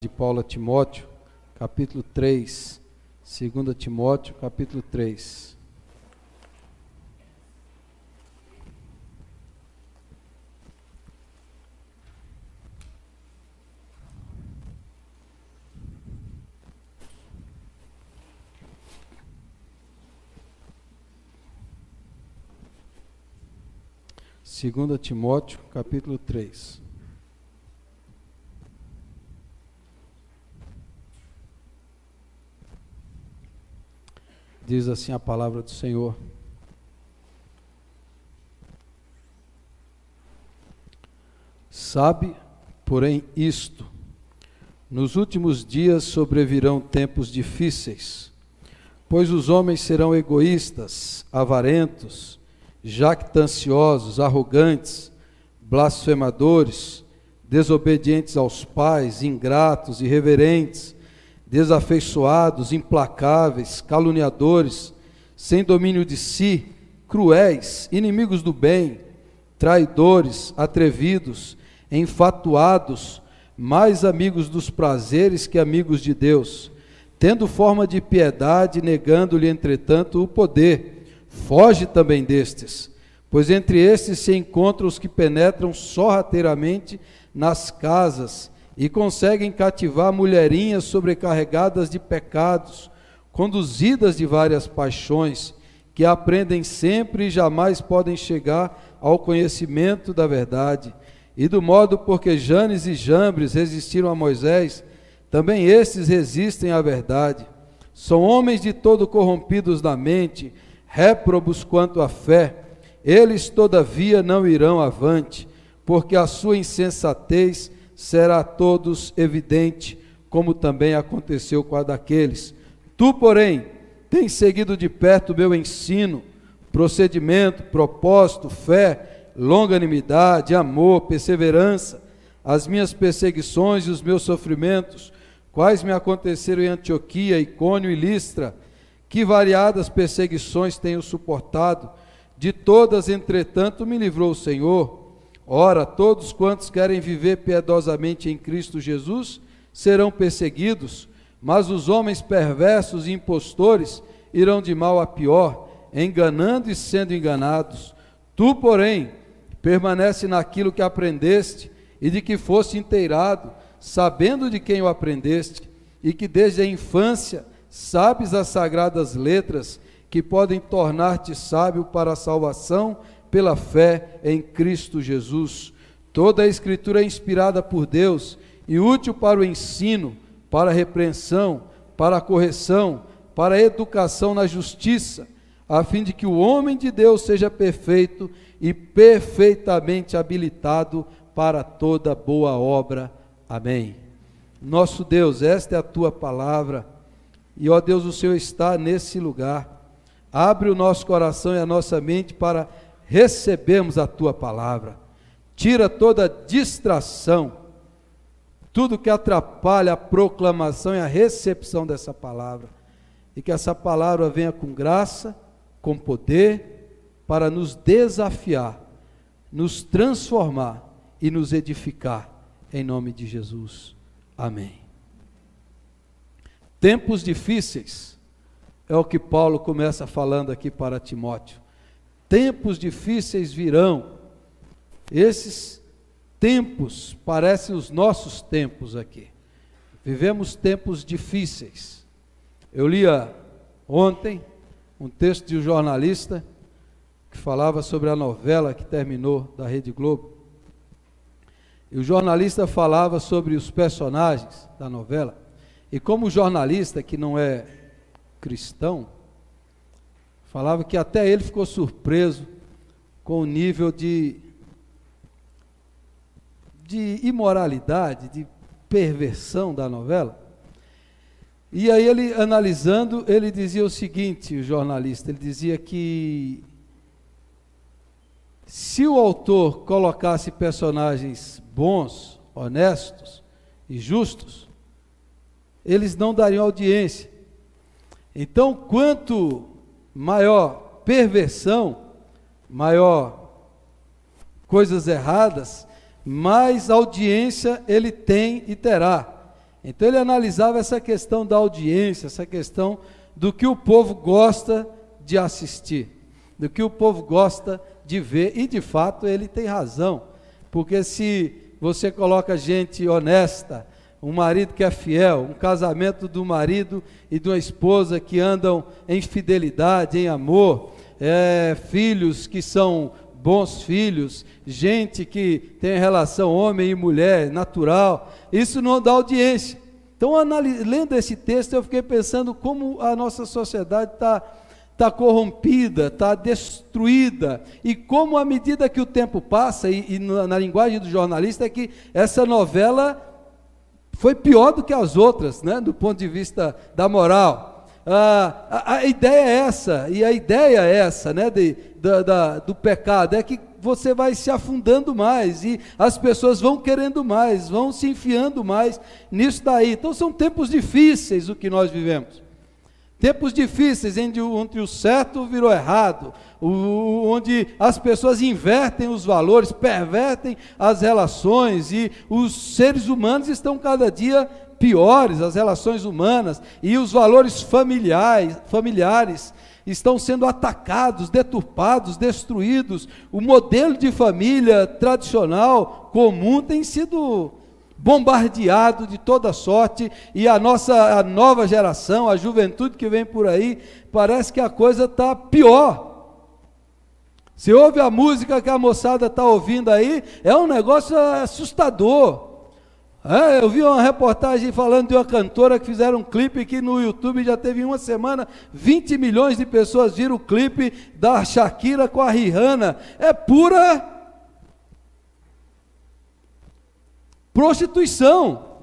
De Paulo a Timóteo, capítulo 3, 2 Timóteo, capítulo 3. Segunda Timóteo, capítulo 3. Diz assim a palavra do Senhor: Sabe, porém, isto: nos últimos dias sobrevirão tempos difíceis, pois os homens serão egoístas, avarentos, jactanciosos, arrogantes, blasfemadores, desobedientes aos pais, ingratos, irreverentes, desafeiçoados, implacáveis, caluniadores, sem domínio de si, cruéis, inimigos do bem, traidores, atrevidos, enfatuados, mais amigos dos prazeres que amigos de Deus, tendo forma de piedade, negando-lhe, entretanto, o poder. Foge também destes, pois entre estes se encontram os que penetram sorrateiramente nas casas e conseguem cativar mulherinhas sobrecarregadas de pecados, conduzidas de várias paixões, que aprendem sempre e jamais podem chegar ao conhecimento da verdade. E do modo porque Janes e Jambres resistiram a Moisés, também estes resistem à verdade. São homens de todo corrompidos na mente, réprobos quanto à fé. Eles, todavia, não irão avante, porque a sua insensatez será a todos evidente, como também aconteceu com a daqueles. Tu, porém, tens seguido de perto o meu ensino, procedimento, propósito, fé, longanimidade, amor, perseverança, as minhas perseguições e os meus sofrimentos, quais me aconteceram em Antioquia, Icônio e Listra. Que variadas perseguições tenho suportado, de todas, entretanto, me livrou o Senhor. Ora, todos quantos querem viver piedosamente em Cristo Jesus serão perseguidos, mas os homens perversos e impostores irão de mal a pior, enganando e sendo enganados. Tu, porém, permanece naquilo que aprendeste e de que foste inteirado, sabendo de quem o aprendeste, e que desde a infância sabes as sagradas letras que podem tornar-te sábio para a salvação pela fé em Cristo Jesus. Toda a Escritura é inspirada por Deus e útil para o ensino, para a repreensão, para a correção, para a educação na justiça, a fim de que o homem de Deus seja perfeito e perfeitamente habilitado para toda boa obra. Amém. Nosso Deus, esta é a Tua palavra, e ó Deus, o Senhor está nesse lugar. Abre o nosso coração e a nossa mente para recebemos a Tua palavra. Tira toda distração, tudo que atrapalha a proclamação e a recepção dessa palavra, e que essa palavra venha com graça, com poder, para nos desafiar, nos transformar e nos edificar, em nome de Jesus. Amém. Tempos difíceis, é o que Paulo começa falando aqui para Timóteo. Tempos difíceis virão. Esses tempos parecem os nossos tempos aqui. Vivemos tempos difíceis. Eu lia ontem um texto de um jornalista que falava sobre a novela que terminou da Rede Globo. E o jornalista falava sobre os personagens da novela. E como o jornalista, que não é cristão, falava que até ele ficou surpreso com o nível de imoralidade, de perversão da novela. E aí ele, analisando, ele dizia o seguinte, o jornalista, ele dizia que se o autor colocasse personagens bons, honestos e justos, eles não dariam audiência. Então, quanto maior perversão, maior coisas erradas, mais audiência ele tem e terá. Então ele analisava essa questão da audiência, essa questão do que o povo gosta de assistir, do que o povo gosta de ver, e de fato ele tem razão, porque se você coloca gente honesta, um marido que é fiel, um casamento do marido e de uma esposa que andam em fidelidade, em amor, filhos que são bons filhos, gente que tem relação homem e mulher, natural, isso não dá audiência. Então, lendo esse texto, eu fiquei pensando como a nossa sociedade está corrompida, está destruída, e como à medida que o tempo passa, e na linguagem do jornalista, é que essa novela foi pior do que as outras, né, do ponto de vista da moral. A ideia é essa, e a ideia é essa, né, do pecado, é que você vai se afundando mais, e as pessoas vão querendo mais, vão se enfiando mais nisso daí. Então são tempos difíceis o que nós vivemos, tempos difíceis onde o certo virou errado, onde as pessoas invertem os valores, pervertem as relações, e os seres humanos estão cada dia piores, as relações humanas, e os valores familiares estão sendo atacados, deturpados, destruídos. O modelo de família tradicional, comum, tem sido bombardeado de toda sorte, e a nova geração, a juventude que vem por aí, parece que a coisa está pior. Você ouve a música que a moçada está ouvindo aí, é um negócio assustador. Eu vi uma reportagem falando de uma cantora que fizeram um clipe que no YouTube já teve em uma semana, 20 milhões de pessoas viram o clipe da Shakira com a Rihanna. É pura prostituição.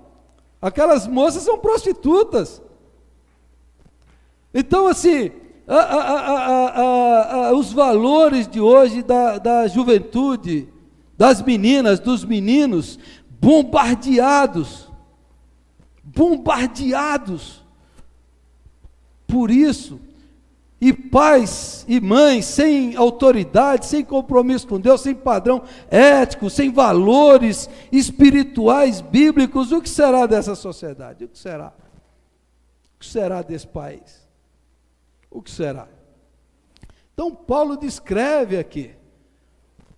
Aquelas moças são prostitutas. Então, assim, os valores de hoje da juventude, das meninas, dos meninos, bombardeados por isso, e pais e mães sem autoridade, sem compromisso com Deus, sem padrão ético, sem valores espirituais, bíblicos. O que será dessa sociedade? O que será? O que será desse país? O que será? Então Paulo descreve aqui,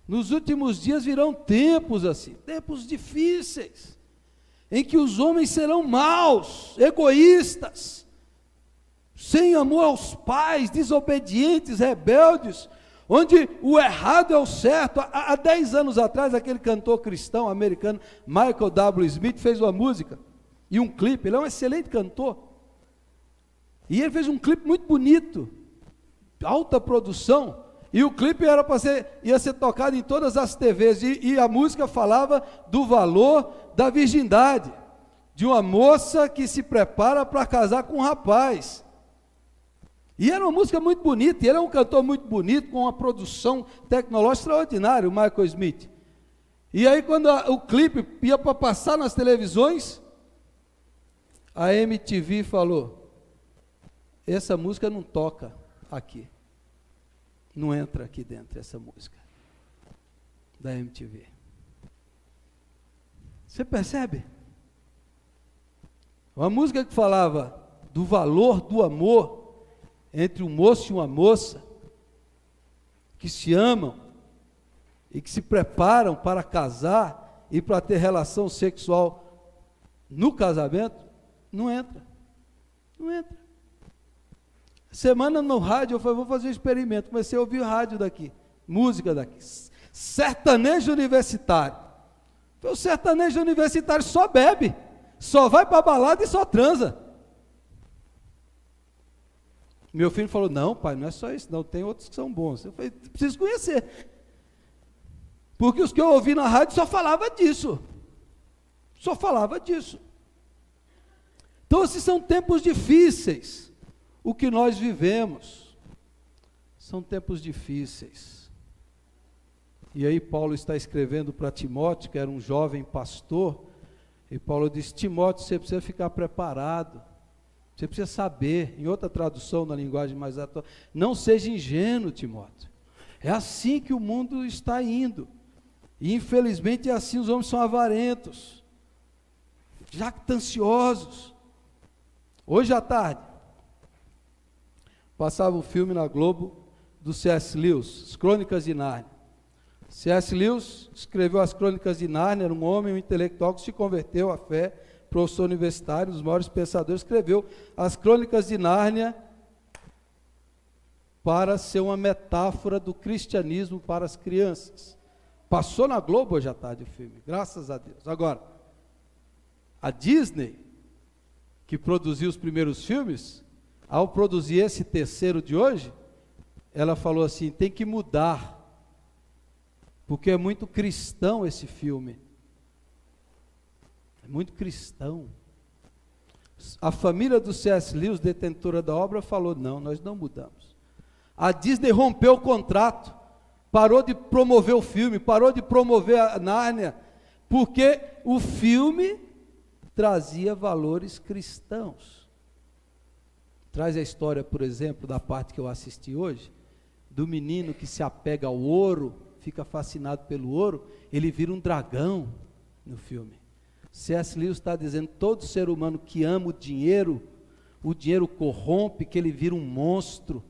nos últimos dias virão tempos assim, tempos difíceis, em que os homens serão maus, egoístas, sem amor aos pais, desobedientes, rebeldes, onde o errado é o certo. Há 10 anos atrás, aquele cantor cristão americano, Michael W. Smith, fez uma música e um clipe. Ele é um excelente cantor, e ele fez um clipe muito bonito, alta produção, e o clipe ia ser tocado em todas as TVs, e a música falava do valor da virgindade, de uma moça que se prepara para casar com um rapaz. E era uma música muito bonita, e ele é um cantor muito bonito, com uma produção tecnológica extraordinária, o Michael Smith. E aí, quando o clipe ia para passar nas televisões, a MTV falou: essa música não toca aqui. Não entra aqui dentro essa música da MTV. Você percebe? Uma música que falava do valor do amor entre um moço e uma moça, que se amam e que se preparam para casar e para ter relação sexual no casamento, não entra. Não entra. Semana no rádio, eu falei, vou fazer um experimento. Comecei a ouvir rádio daqui, música daqui, sertanejo universitário. O sertanejo universitário só bebe, só vai para a balada e só transa. Meu filho falou: não, pai, não é só isso, não, tem outros que são bons. Eu falei: preciso conhecer, porque os que eu ouvi na rádio só falava disso. Então, esses são tempos difíceis. O que nós vivemos são tempos difíceis. E aí Paulo está escrevendo para Timóteo, que era um jovem pastor, e Paulo diz: Timóteo, você precisa ficar preparado, você precisa saber. Em outra tradução, na linguagem mais atual, não seja ingênuo, Timóteo. É assim que o mundo está indo, e infelizmente é assim, os homens são avarentos, jactanciosos. Hoje à tarde, passava um filme na Globo do C.S. Lewis, As Crônicas de Nárnia. C.S. Lewis escreveu As Crônicas de Nárnia, era um homem, um intelectual que se converteu à fé, professor universitário, um dos maiores pensadores, escreveu As Crônicas de Nárnia para ser uma metáfora do cristianismo para as crianças. Passou na Globo hoje à tarde o filme, graças a Deus. Agora, a Disney, que produziu os primeiros filmes, ao produzir esse terceiro de hoje, ela falou assim, tem que mudar, porque é muito cristão esse filme. É muito cristão. A família do C.S. Lewis, detentora da obra, falou, não, nós não mudamos. A Disney rompeu o contrato, parou de promover o filme, parou de promover a Nárnia, porque o filme trazia valores cristãos. Traz a história, por exemplo, da parte que eu assisti hoje, do menino que se apega ao ouro, fica fascinado pelo ouro, ele vira um dragão no filme. C.S. Lewis está dizendo, todo ser humano que ama o dinheiro corrompe, que ele vira um monstro.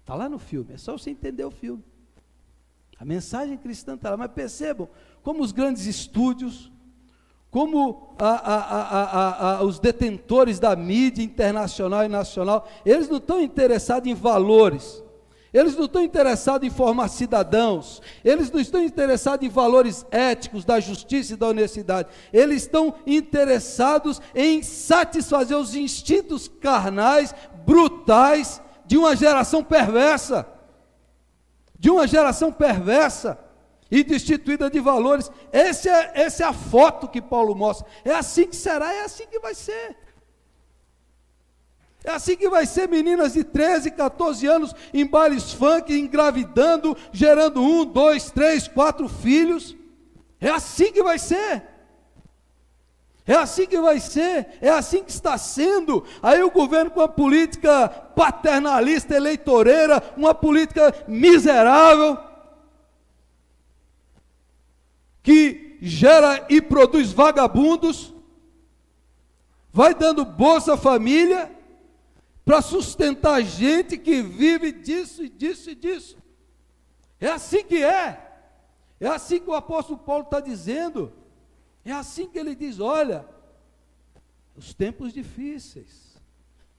Está lá no filme, é só você entender o filme. A mensagem cristã está lá, mas percebam como os grandes estúdios, como os detentores da mídia internacional e nacional, eles não estão interessados em valores, eles não estão interessados em formar cidadãos, eles não estão interessados em valores éticos, da justiça e da honestidade, eles estão interessados em satisfazer os instintos carnais, brutais, de uma geração perversa, e destituída de valores. Essa é a foto que Paulo mostra. É assim que será, é assim que vai ser. É assim que vai ser, meninas de 13, 14 anos, em bailes funk, engravidando, gerando 1, 2, 3, 4 filhos. É assim que vai ser. É assim que vai ser, é assim que está sendo. Aí o governo com a política paternalista, eleitoreira, uma política miserável, que gera e produz vagabundos, vai dando Bolsa Família, para sustentar gente que vive disso e disso e disso. É assim que é assim que o apóstolo Paulo está dizendo. É assim que ele diz, olha, os tempos difíceis,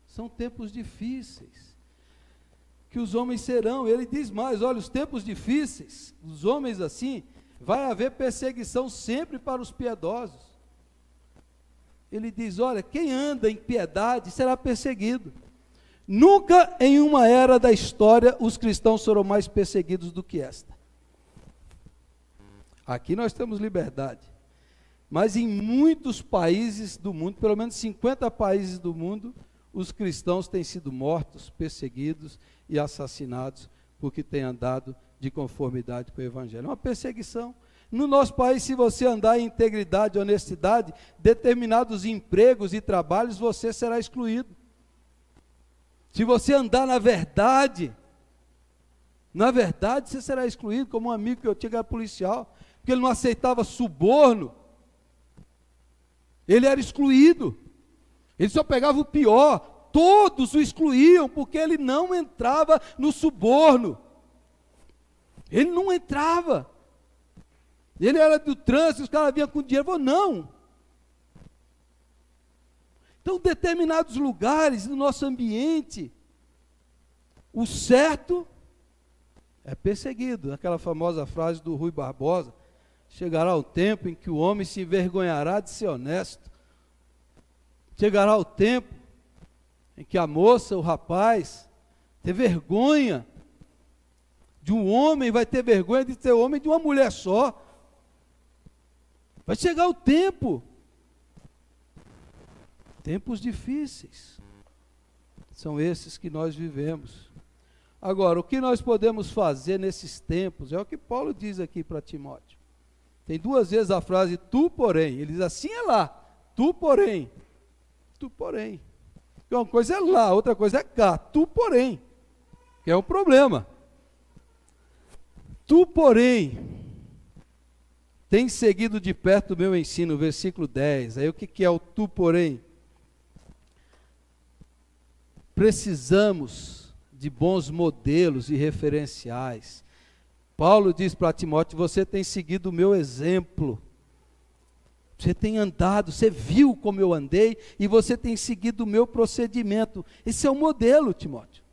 são tempos difíceis, que os homens serão, ele diz mais, olha, os tempos difíceis, os homens assim, vai haver perseguição sempre para os piedosos. Ele diz, olha, quem anda em piedade será perseguido. Nunca em uma era da história os cristãos foram mais perseguidos do que esta. Aqui nós temos liberdade. Mas em muitos países do mundo, pelo menos 50 países do mundo, os cristãos têm sido mortos, perseguidos e assassinados porque têm andado de conformidade com o Evangelho. É uma perseguição. No nosso país, se você andar em integridade e honestidade, determinados empregos e trabalhos, você será excluído. Se você andar na verdade, você será excluído, como um amigo que eu tinha que era policial, porque ele não aceitava suborno. Ele era excluído, ele só pegava o pior, todos o excluíam, porque ele não entrava no suborno, ele não entrava, ele era do trânsito, os caras vinham com dinheiro, falou, não. Então, determinados lugares no nosso ambiente, o certo é perseguido, aquela famosa frase do Rui Barbosa, chegará o tempo em que o homem se envergonhará de ser honesto. Chegará o tempo em que a moça, o rapaz, ter vergonha de um homem, vai ter vergonha de ser homem de uma mulher só. Vai chegar o tempo. Tempos difíceis. São esses que nós vivemos. Agora, o que nós podemos fazer nesses tempos, é o que Paulo diz aqui para Timóteo. Tem 2 vezes a frase, tu porém, ele diz assim é lá, tu porém, uma coisa é lá, outra coisa é cá, tu porém, que é o problema, tu porém, tem seguido de perto o meu ensino, versículo 10. Aí o que é o tu, porém? Precisamos de bons modelos e referenciais. Paulo diz para Timóteo: você tem seguido o meu exemplo. Você tem andado, você viu como eu andei e você tem seguido o meu procedimento. Esse é o modelo, Timóteo.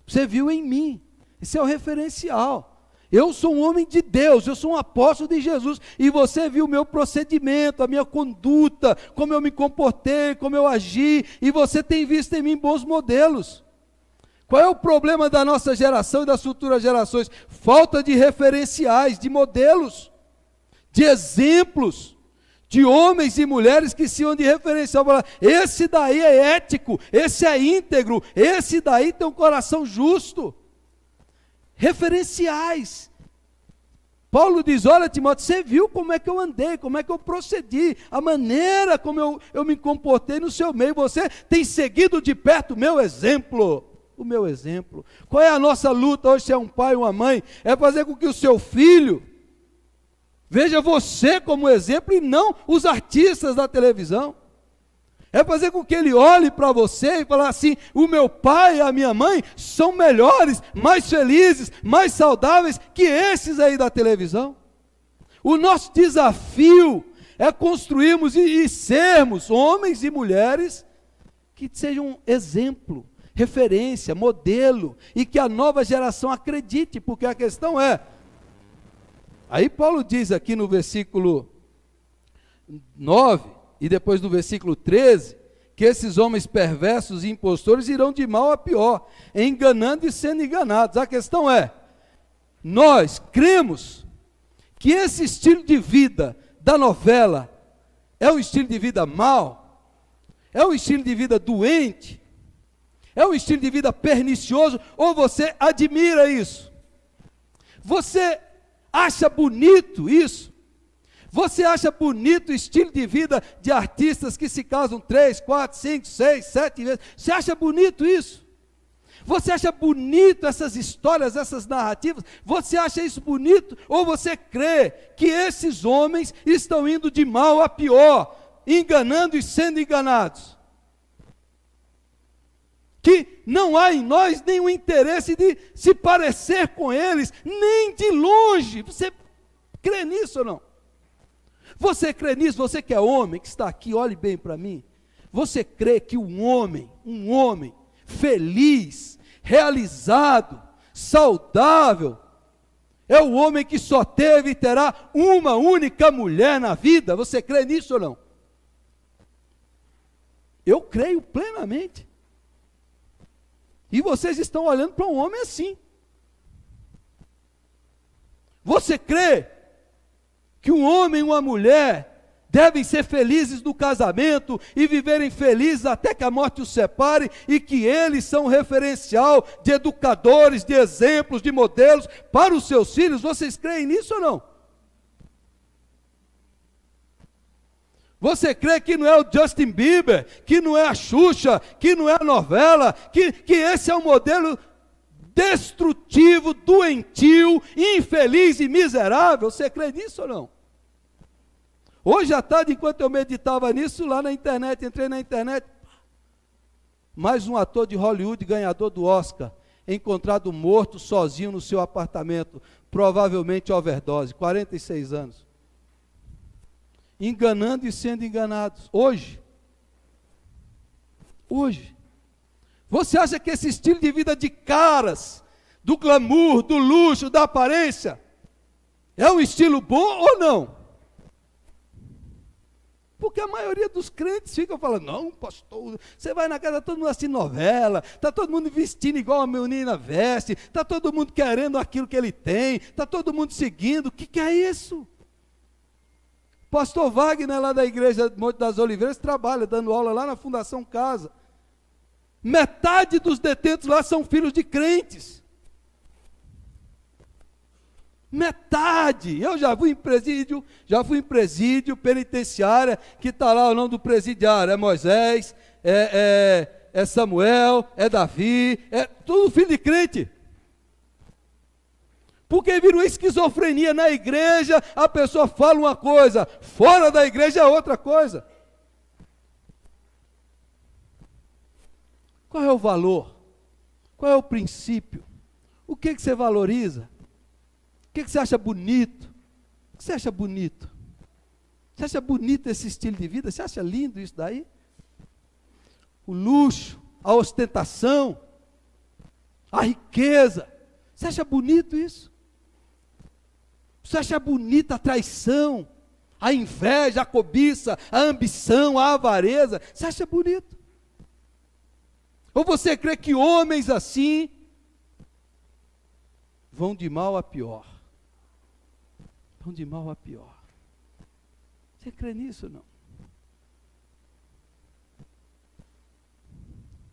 Você viu em mim. Esse é o referencial. Eu sou um homem de Deus, eu sou um apóstolo de Jesus, e você viu o meu procedimento, a minha conduta, como eu me comportei, como eu agi, e você tem visto em mim bons modelos. Qual é o problema da nossa geração e das futuras gerações? Falta de referenciais, de modelos, de exemplos, de homens e mulheres que sirvam de referencial. Esse daí é ético, esse é íntegro, esse daí tem um coração justo. Referenciais. Paulo diz: olha, Timóteo, você viu como é que eu andei, como é que eu procedi, a maneira como eu me comportei no seu meio. Você tem seguido de perto o meu exemplo. O meu exemplo. Qual é a nossa luta hoje, se é um pai ou uma mãe? É fazer com que o seu filho veja você como exemplo e não os artistas da televisão. É fazer com que ele olhe para você e falar assim: o meu pai e a minha mãe são melhores, mais felizes, mais saudáveis que esses aí da televisão. O nosso desafio é construirmos e sermos homens e mulheres que sejam exemplo, referência, modelo, e que a nova geração acredite, porque a questão é, aí Paulo diz aqui no versículo 9, e depois no versículo 13, que esses homens perversos e impostores irão de mal a pior, enganando e sendo enganados. A questão é, nós cremos que esse estilo de vida da novela é um estilo de vida mau, é um estilo de vida doente, é um estilo de vida pernicioso, ou você admira isso? Você acha bonito isso? Você acha bonito o estilo de vida de artistas que se casam 3, 4, 5, 6, 7 vezes? Você acha bonito isso? Você acha bonito essas histórias, essas narrativas? Você acha isso bonito? Ou você crê que esses homens estão indo de mal a pior, enganando e sendo enganados? Que não há em nós nenhum interesse de se parecer com eles, nem de longe. Você crê nisso ou não? Você crê nisso? Você que é homem, que está aqui, olhe bem para mim. Você crê que um homem feliz, realizado, saudável, é o homem que só teve e terá uma única mulher na vida? Você crê nisso ou não? Eu creio plenamente. E vocês estão olhando para um homem assim. Você crê que um homem e uma mulher devem ser felizes no casamento e viverem felizes até que a morte os separe, e que eles são referencial de educadores, de exemplos, de modelos para os seus filhos? Vocês creem nisso ou não? Você crê que não é o Justin Bieber, que não é a Xuxa, que não é a novela, que esse é um modelo destrutivo, doentio, infeliz e miserável? Você crê nisso ou não? Hoje à tarde, enquanto eu meditava nisso, lá na internet, entrei na internet, mais um ator de Hollywood, ganhador do Oscar, encontrado morto, sozinho no seu apartamento, provavelmente overdose, 46 anos. Enganando e sendo enganados. Hoje. Você acha que esse estilo de vida de caras, do glamour, do luxo, da aparência, é um estilo bom ou não? Porque a maioria dos crentes fica falando: não, pastor, você vai na casa, todo mundo assistindo novela, está todo mundo vestindo igual a menina veste, está todo mundo querendo aquilo que ele tem, está todo mundo seguindo. O que é isso? Pastor Wagner, lá da igreja de Monte das Oliveiras, trabalha dando aula lá na Fundação Casa. Metade dos detentos lá são filhos de crentes. Metade. Eu já fui em presídio penitenciária, que está lá o nome do presidiário, é Moisés, é Samuel, é Davi, é tudo filho de crente. Porque virou esquizofrenia na igreja, a pessoa fala uma coisa, fora da igreja é outra coisa. Qual é o valor? Qual é o princípio? O que você valoriza? O que você acha bonito? O que você acha bonito? Você acha bonito esse estilo de vida? Você acha lindo isso daí? O luxo, a ostentação, a riqueza. Você acha bonito isso? Você acha bonita a traição, a inveja, a cobiça, a ambição, a avareza? Você acha bonito? Ou você crê que homens assim vão de mal a pior? Vão de mal a pior. Você crê nisso ou não?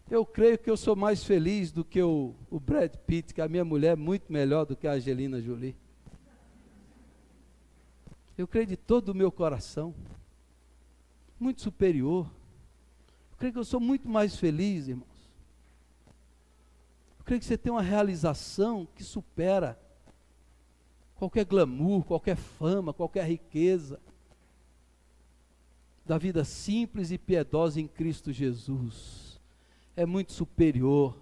Eu creio que eu sou mais feliz do que o Brad Pitt, que a minha mulher é muito melhor do que a Angelina Jolie. Eu creio de todo o meu coração, muito superior. Eu creio que eu sou muito mais feliz, irmãos. Eu creio que você tem uma realização que supera qualquer glamour, qualquer fama, qualquer riqueza, da vida simples e piedosa em Cristo Jesus. É muito superior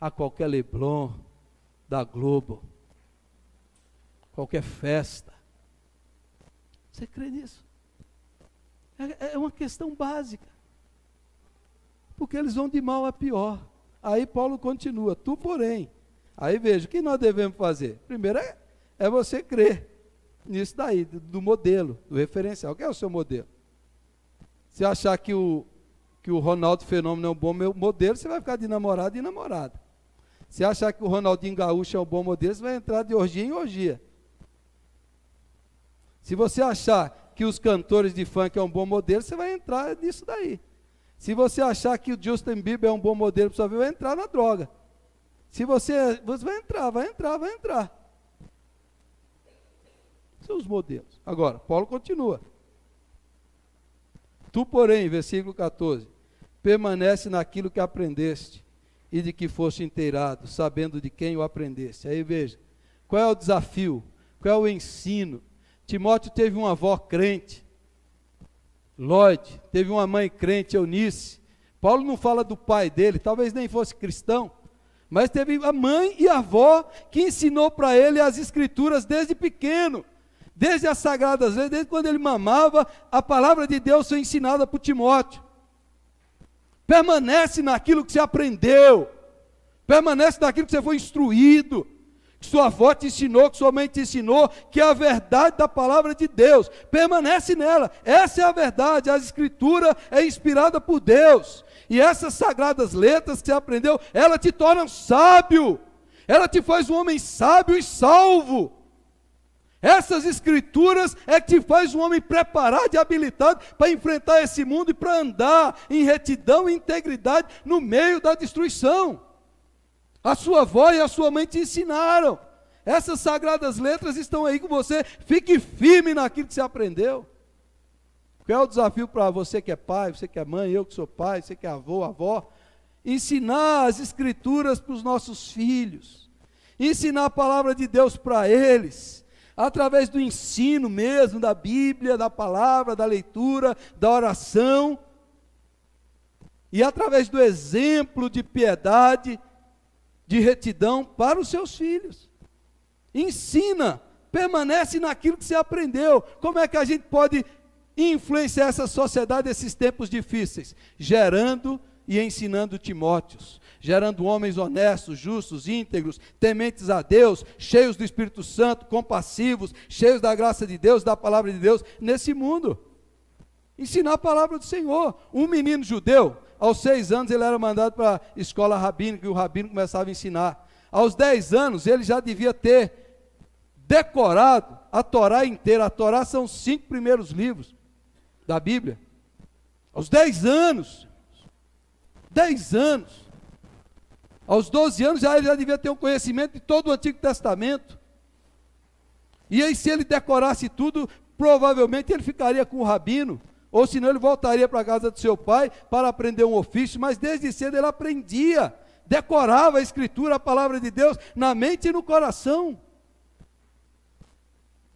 a qualquer Leblon da Globo, qualquer festa. Você crê nisso? É uma questão básica. Porque eles vão de mal a pior. Aí Paulo continua, tu porém. Aí veja, o que nós devemos fazer? Primeiro é você crer nisso daí, do modelo, do referencial. Qual é o seu modelo? Se achar que o Ronaldo Fenômeno é um bom modelo, você vai ficar de namorado e namorada. Se achar que o Ronaldinho Gaúcho é um bom modelo, você vai entrar de orgia em orgia. Se você achar que os cantores de funk é um bom modelo, você vai entrar nisso daí. Se você achar que o Justin Bieber é um bom modelo para sua vida, vai entrar na droga. Se você vai entrar. São os modelos. Agora, Paulo continua. Tu, porém, versículo 14, permanece naquilo que aprendeste e de que foste inteirado, sabendo de quem o aprendeste. Aí veja, qual é o desafio? Qual é o ensino? Timóteo teve uma avó crente, Lloyd, teve uma mãe crente, Eunice. Paulo não fala do pai dele, talvez nem fosse cristão, mas teve a mãe e a avó que ensinou para ele as escrituras desde pequeno, desde as sagradas leis, desde quando ele mamava, a palavra de Deus foi ensinada por Timóteo. Permanece naquilo que você aprendeu, permanece naquilo que você foi instruído, que sua avó te ensinou, que sua mãe te ensinou, que é a verdade da palavra de Deus. Permanece nela. Essa é a verdade. A escritura é inspirada por Deus. E essas sagradas letras que você aprendeu, ela te torna sábio. Ela te faz um homem sábio e salvo. Essas escrituras é que te faz um homem preparado e habilitado para enfrentar esse mundo e para andar em retidão e integridade no meio da destruição. A sua avó e a sua mãe te ensinaram. Essas sagradas letras estão aí com você. Fique firme naquilo que você aprendeu. Qual é o desafio para você que é pai, você que é mãe, eu que sou pai, você que é avô, avó? Ensinar as escrituras para os nossos filhos. Ensinar a palavra de Deus para eles. Através do ensino mesmo, da Bíblia, da palavra, da leitura, da oração. E através do exemplo de piedade, de retidão para os seus filhos. Ensina, permanece naquilo que você aprendeu. Como é que a gente pode influenciar essa sociedade nesses tempos difíceis? Gerando e ensinando Timóteos, gerando homens honestos, justos, íntegros, tementes a Deus, cheios do Espírito Santo, compassivos, cheios da graça de Deus, da palavra de Deus, nesse mundo. Ensinar a palavra do Senhor. Um menino judeu, aos 6 anos ele era mandado para a escola rabínica, e o rabino começava a ensinar. Aos 10 anos ele já devia ter decorado a Torá inteira. A Torá são os 5 primeiros livros da Bíblia. Aos 10 anos. 10 anos. Aos 12 anos ele já devia ter um conhecimento de todo o Antigo Testamento. E aí, se ele decorasse tudo, provavelmente ele ficaria com o rabino, ou senão ele voltaria para a casa do seu pai para aprender um ofício, mas desde cedo ele aprendia, decorava a escritura, a palavra de Deus, na mente e no coração.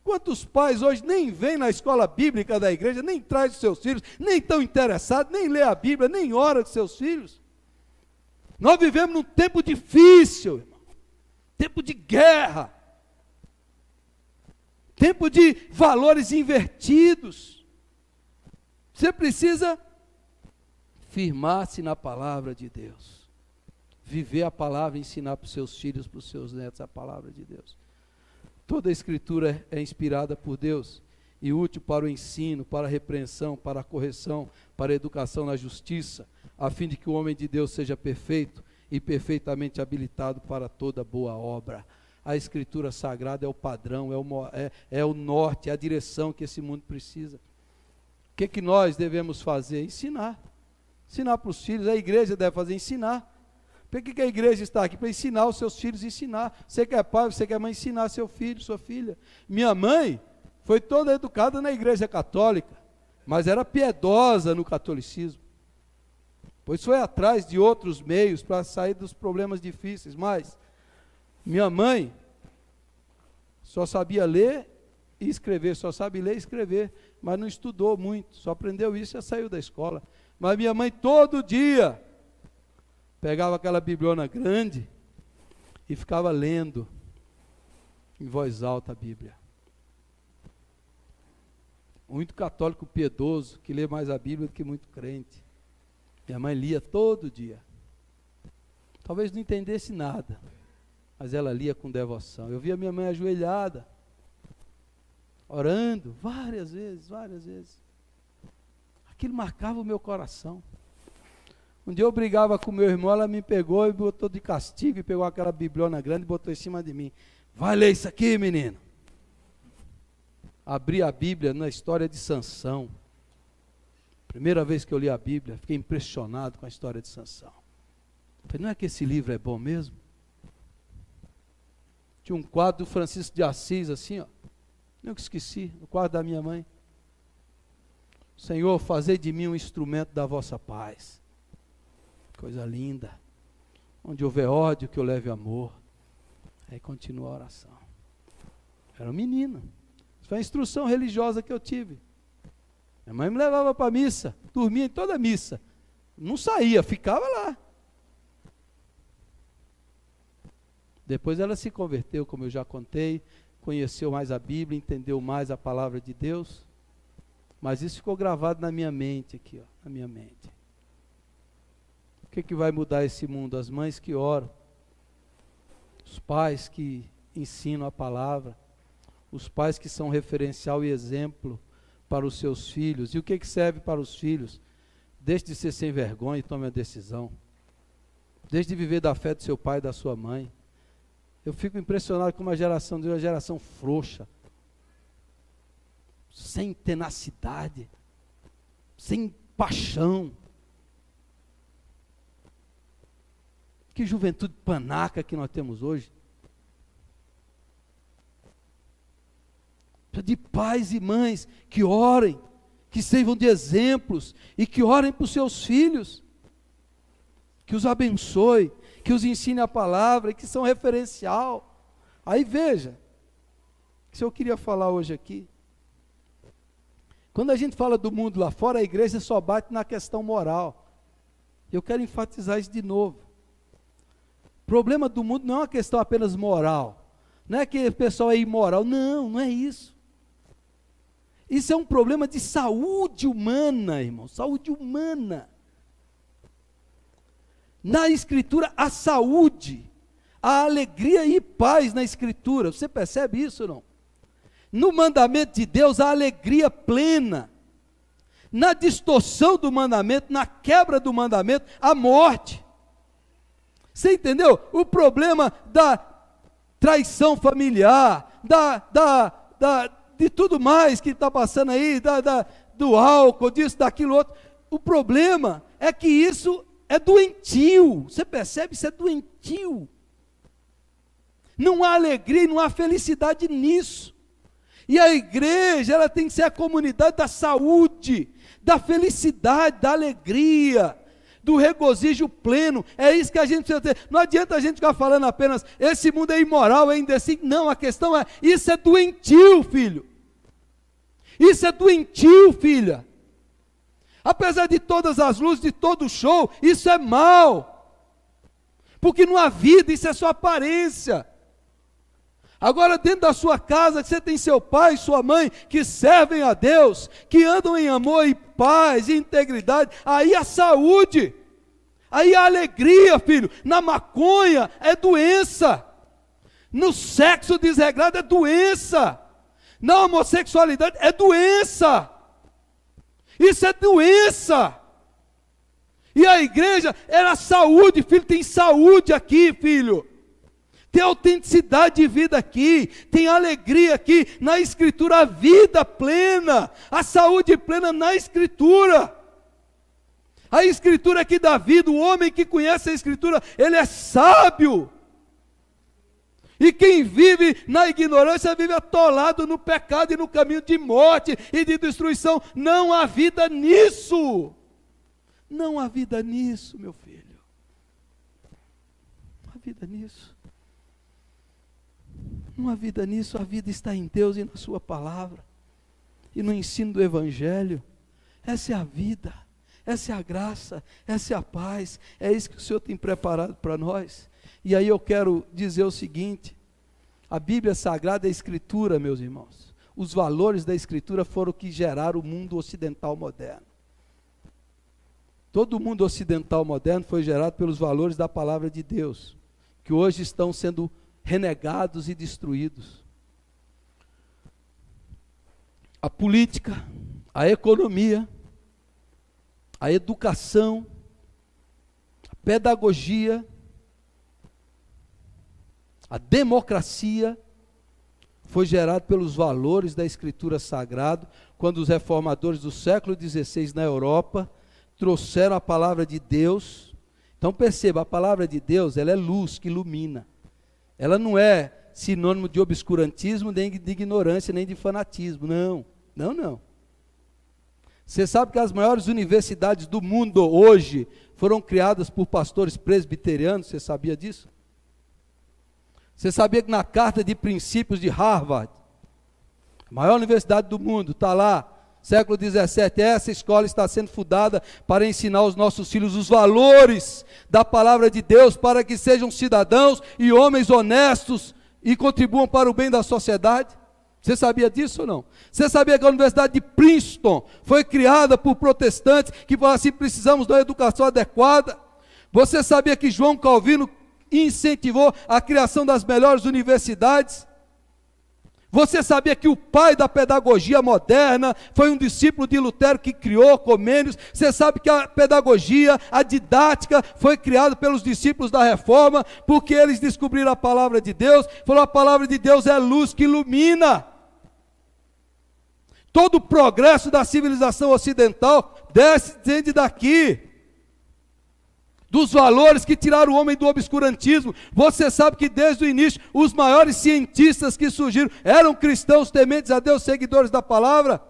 Quantos pais hoje nem vêm na escola bíblica da igreja, nem traz os seus filhos, nem estão interessados, nem lê a Bíblia, nem ora com seus filhos. Nós vivemos num tempo difícil, irmão. Tempo de guerra. Tempo de valores invertidos. Você precisa firmar-se na palavra de Deus. Viver a palavra, ensinar para os seus filhos, para os seus netos a palavra de Deus. Toda a Escritura é inspirada por Deus e útil para o ensino, para a repreensão, para a correção, para a educação na justiça, a fim de que o homem de Deus seja perfeito e perfeitamente habilitado para toda boa obra. A Escritura Sagrada é o padrão, é o norte, é a direção que esse mundo precisa. O que nós devemos fazer? Ensinar. Ensinar para os filhos, a igreja deve fazer, ensinar. Por que a igreja está aqui? Para ensinar os seus filhos, ensinar. Você que é pai, você que é mãe, ensinar seu filho, sua filha. Minha mãe foi toda educada na igreja católica, mas era piedosa no catolicismo. Pois foi atrás de outros meios para sair dos problemas difíceis. Mas minha mãe só sabia ler e escrever, só sabe ler e escrever, mas não estudou muito, só aprendeu isso e já saiu da escola. Mas minha mãe todo dia pegava aquela bibliona grande e ficava lendo em voz alta a Bíblia. Muito católico piedoso, que lê mais a Bíblia do que muito crente. Minha mãe lia todo dia. Talvez não entendesse nada, mas ela lia com devoção. Eu via minha mãe ajoelhada, orando, várias vezes. Aquilo marcava o meu coração. Um dia eu brigava com meu irmão, ela me pegou e botou de castigo, e pegou aquela bibliona grande e botou em cima de mim. Vai ler isso aqui, menino. Abri a Bíblia na história de Sansão. Primeira vez que eu li a Bíblia, fiquei impressionado com a história de Sansão. Falei, não é que esse livro é bom mesmo? Tinha um quadro do Francisco de Assis, assim, ó. Nunca esqueci, o quadro da minha mãe. Senhor, fazei de mim um instrumento da vossa paz. Coisa linda. Onde houver ódio, que eu leve amor. Aí continua a oração. Era um menino. Isso foi a instrução religiosa que eu tive. Minha mãe me levava para a missa, dormia em toda a missa. Não saía, ficava lá. Depois ela se converteu, como eu já contei, conheceu mais a Bíblia, entendeu mais a palavra de Deus. Mas isso ficou gravado na minha mente aqui, ó, na minha mente. O que vai mudar esse mundo? As mães que oram, os pais que ensinam a palavra, os pais que são referencial e exemplo para os seus filhos. E o que serve para os filhos? Deixe de ser sem vergonha e tome a decisão. Deixe de viver da fé do seu pai e da sua mãe. Eu fico impressionado com uma geração frouxa, sem tenacidade, sem paixão. Que juventude panaca que nós temos hoje. De pais e mães que orem, que sirvam de exemplos e que orem para os seus filhos, que os abençoe, que os ensine a palavra e que são referencial. Aí veja, o que eu queria falar hoje aqui. Quando a gente fala do mundo lá fora, a igreja só bate na questão moral. Eu quero enfatizar isso de novo. O problema do mundo não é uma questão apenas moral. Não é que o pessoal é imoral. Não, não é isso. Isso é um problema de saúde humana, irmão. Saúde humana. Na Escritura, a saúde, a alegria e paz na Escritura. Você percebe isso ou não? No mandamento de Deus, a alegria plena. Na distorção do mandamento, na quebra do mandamento, a morte. Você entendeu? O problema da traição familiar, de tudo mais que está passando aí, do álcool, disso, daquilo outro. O problema é que isso é doentio. Você percebe? Isso é doentio. Não há alegria e não há felicidade nisso. E a igreja, ela tem que ser a comunidade da saúde, da felicidade, da alegria, do regozijo pleno. É isso que a gente precisa ter. Não adianta a gente ficar falando apenas, esse mundo é imoral, é indecente. Não, a questão é, isso é doentio, filho. Isso é doentio, filha. Apesar de todas as luzes, de todo o show, isso é mal. Porque não há vida, isso é só aparência. Agora, dentro da sua casa, você tem seu pai e sua mãe que servem a Deus, que andam em amor e paz e integridade, aí a saúde, aí a alegria, filho. Na maconha é doença, no sexo desregrado é doença, na homossexualidade é doença, isso é doença. E a igreja era saúde, filho, tem saúde aqui, filho. Tem autenticidade de vida aqui, tem alegria aqui, na Escritura, a vida plena, a saúde plena na Escritura. A Escritura que dá vida, o homem que conhece a Escritura, ele é sábio. E quem vive na ignorância, vive atolado no pecado e no caminho de morte e de destruição. Não há vida nisso. Não há vida nisso, meu filho. Não há vida nisso. Não há vida nisso, a vida está em Deus e na sua palavra, e no ensino do Evangelho. Essa é a vida, essa é a graça, essa é a paz, é isso que o Senhor tem preparado para nós. E aí eu quero dizer o seguinte, a Bíblia Sagrada é a Escritura, meus irmãos. Os valores da Escritura foram o que geraram o mundo ocidental moderno. Todo o mundo ocidental moderno foi gerado pelos valores da palavra de Deus, que hoje estão sendo renegados e destruídos. A política, a economia, a educação, a pedagogia, a democracia, foi gerado pelos valores da Escritura Sagrada, quando os reformadores do século XVI na Europa trouxeram a palavra de Deus. Então perceba, a palavra de Deus, ela é luz que ilumina. Ela não é sinônimo de obscurantismo, nem de ignorância, nem de fanatismo. Não, não, não. Você sabe que as maiores universidades do mundo hoje foram criadas por pastores presbiterianos? Você sabia disso? Você sabia que na Carta de Princípios de Harvard, a maior universidade do mundo, está lá, século XVII, essa escola está sendo fundada para ensinar aos nossos filhos os valores da palavra de Deus, para que sejam cidadãos e homens honestos e contribuam para o bem da sociedade? Você sabia disso ou não? Você sabia que a Universidade de Princeton foi criada por protestantes que falaram assim, precisamos de uma educação adequada? Você sabia que João Calvino incentivou a criação das melhores universidades? Você sabia que o pai da pedagogia moderna foi um discípulo de Lutero que criou Comênios? Você sabe que a pedagogia, a didática foi criada pelos discípulos da Reforma, porque eles descobriram a palavra de Deus, falaram, a palavra de Deus é luz que ilumina. Todo o progresso da civilização ocidental descende daqui, dos valores que tiraram o homem do obscurantismo. Você sabe que desde o início, os maiores cientistas que surgiram, eram cristãos tementes a Deus, seguidores da palavra?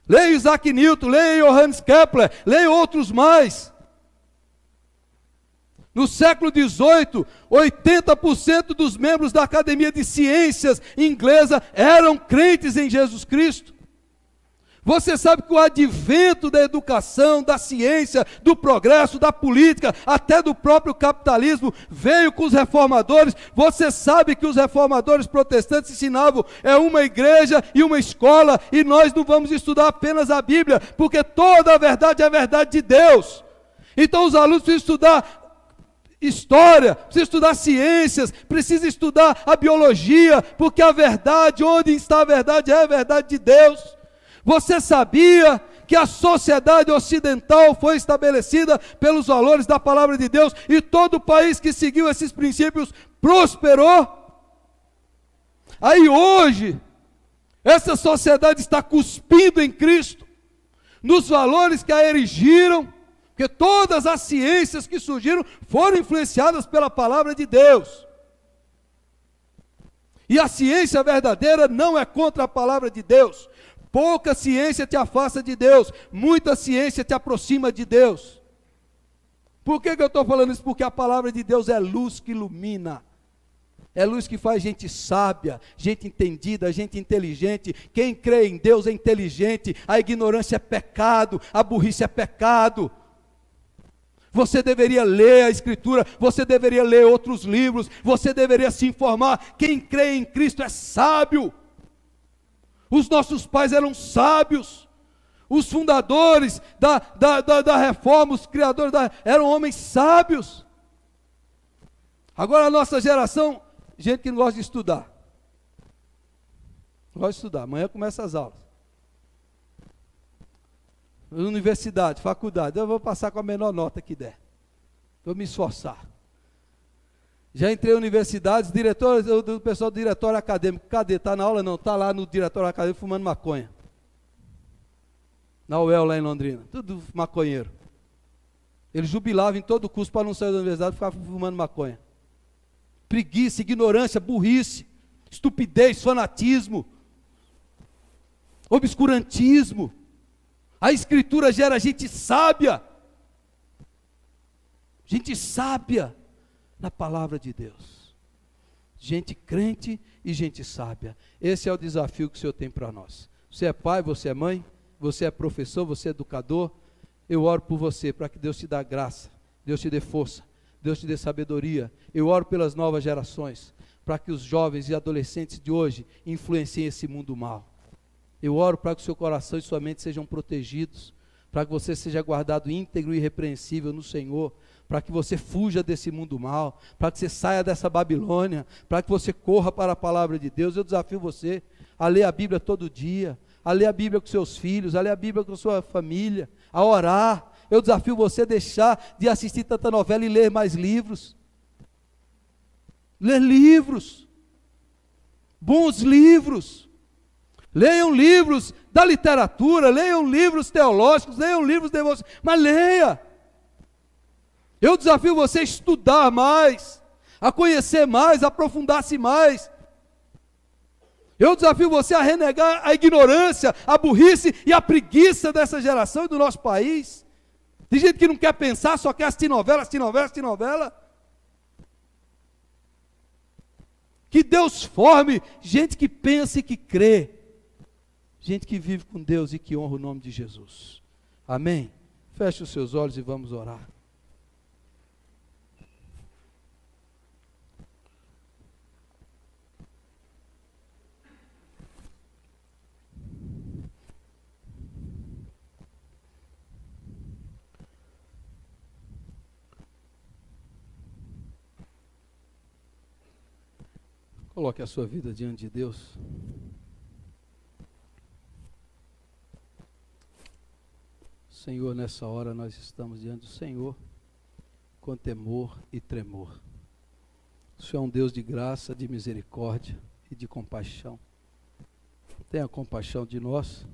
Leia Isaac Newton, leia Johannes Kepler, leia outros mais. No século XVIII, 80% dos membros da Academia de Ciências inglesa eram crentes em Jesus Cristo. Você sabe que o advento da educação, da ciência, do progresso, da política, até do próprio capitalismo, veio com os reformadores. Você sabe que os reformadores protestantes ensinavam, é uma igreja e uma escola, e nós não vamos estudar apenas a Bíblia, porque toda a verdade é a verdade de Deus. Então os alunos precisam estudar história, precisam estudar ciências, precisam estudar a biologia, porque a verdade, onde está a verdade, é a verdade de Deus. Você sabia que a sociedade ocidental foi estabelecida pelos valores da palavra de Deus e todo o país que seguiu esses princípios prosperou? Aí hoje, essa sociedade está cuspindo em Cristo, nos valores que a erigiram, porque todas as ciências que surgiram foram influenciadas pela palavra de Deus. E a ciência verdadeira não é contra a palavra de Deus. Pouca ciência te afasta de Deus, muita ciência te aproxima de Deus. Por que eu estou falando isso? Porque a palavra de Deus é luz que ilumina. É luz que faz gente sábia, gente entendida, gente inteligente. Quem crê em Deus é inteligente. A ignorância é pecado, a burrice é pecado. Você deveria ler a Escritura, você deveria ler outros livros, você deveria se informar. Quem crê em Cristo é sábio. Os nossos pais eram sábios. Os fundadores da reforma, os criadores eram homens sábios. Agora a nossa geração, gente que não gosta de estudar. Não gosta de estudar, amanhã começa as aulas. Universidade, faculdade, eu vou passar com a menor nota que der. Vou me esforçar. Já entrei em universidades, diretores, o pessoal do diretório acadêmico, cadê? Está na aula? Não, está lá no diretório acadêmico fumando maconha. Na UEL, lá em Londrina, tudo maconheiro. Eles jubilavam em todo o curso para não sair da universidade e ficavam fumando maconha. Preguiça, ignorância, burrice, estupidez, fanatismo, obscurantismo. A Escritura gera gente sábia na palavra de Deus, gente crente e gente sábia. Esse é o desafio que o Senhor tem para nós. Você é pai, você é mãe, você é professor, você é educador. Eu oro por você, para que Deus te dê graça, Deus te dê força, Deus te dê sabedoria. Eu oro pelas novas gerações, para que os jovens e adolescentes de hoje influenciem esse mundo mal. Eu oro para que o seu coração e sua mente sejam protegidos, para que você seja guardado íntegro e irrepreensível no Senhor, para que você fuja desse mundo mal, para que você saia dessa Babilônia, para que você corra para a palavra de Deus. Eu desafio você a ler a Bíblia todo dia, a ler a Bíblia com seus filhos, a ler a Bíblia com a sua família, a orar. Eu desafio você a deixar de assistir tanta novela e ler mais livros. Ler livros, bons livros. Leiam livros da literatura, leiam livros teológicos, leiam livros devocionais, mas leia. Eu desafio você a estudar mais, a conhecer mais, a aprofundar-se mais. Eu desafio você a renegar a ignorância, a burrice e a preguiça dessa geração e do nosso país. Tem gente que não quer pensar, só quer assistir novela, assistir novela, assistir novela. Que Deus forme gente que pensa e que crê. Gente que vive com Deus e que honra o nome de Jesus. Amém? Feche os seus olhos e vamos orar. Coloque a sua vida diante de Deus. Senhor, nessa hora nós estamos diante do Senhor com temor e tremor. O Senhor é um Deus de graça, de misericórdia e de compaixão. Tenha compaixão de nós,